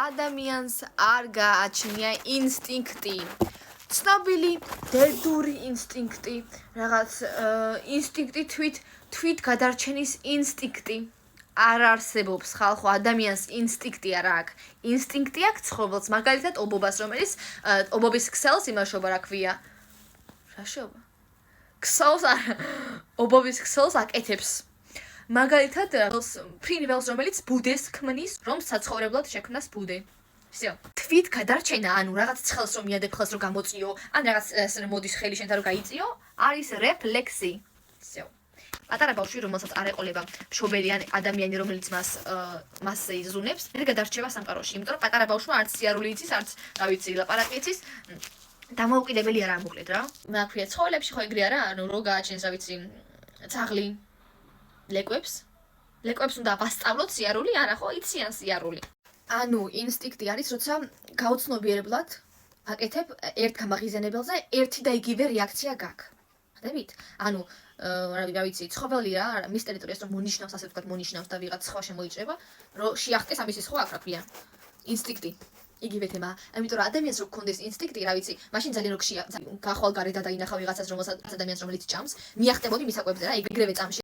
ადამიანს არ გააჩნია ინსტინქტი. ცნობილი დედური ინსტინქტი, რაღაც ინსტინქტი თვით გადარჩენის ინსტინქტი. არ არსებობს ხალხო ადამიანს ინსტინქტი არ აქვს. ინსტინქტი აქვს ცხოველს, მაგალითად ობობას, რომელიც ობობის ქსელს იმაშობა რა ქვია. რა შეობა? ქსელს ობობის ქსელს აკეთებს. მაგალითად ფრინი ველს, რომელიც ბუდეს ქმნის, რომ საცხოვრებლად შექმნას ბუდე. всё. თვით გადარჩენა, ანუ რაღაც ცხელს რომ მიადებ ხელს რომ გამოწიო, ან რაღაც მოდის ხელი შენთან რომ გაიწიო, არის რეფლექსი. всё. პატარა ბავშვი, რომელსაც არ ეყოლება მშობელი ან ადამიანი, რომელიც მასზე იზუნებს, ვერ გადარჩება სამყაროში, იმიტომ რომ პატარა ბავშვმა არც სიარული იცის, არც რა ვიცი, ლაპარაკი იცის. დამოუკიდებელი არა მოკლედ რა. რა ქვია, ცხოველებში ხო ეგრე არა, ანუ რო გააჩენს, რა ვიცი, ძაღლი ლეკვებს უნდა ვასწავლოთ სიარული, არა ხო, იციან სიარული. ანუ ინსტინქტი არის, როცა გაუცნობიერებლად აკეთებ ერთ გამაღიზიანებელზე ერთი და იგივე რეაქცია გაქვს. ხდებით? ანუ რა ვიცი, ცხოველი რა, მის ტერიტორიას რომ მონიშნავს, ასე ვთქვათ, მონიშნავს და ვიღაც სხვა შემოიჭრება, რომ შეახტეს ამისი სხვა აქვს რა ქვია. ინსტინქტი. იგივე თემა. ამიტომ რომ ადამიანს რო გქონდეს ინსტინქტი, რა ვიცი, მაშინ ძალიან გახვალ გარეთ და დაინახავ ვიღაცას, რომელსაც ადამიანს რომელიც ჭამს, მიახტებოდი მის საკვებზე რა, ეგრევე წამში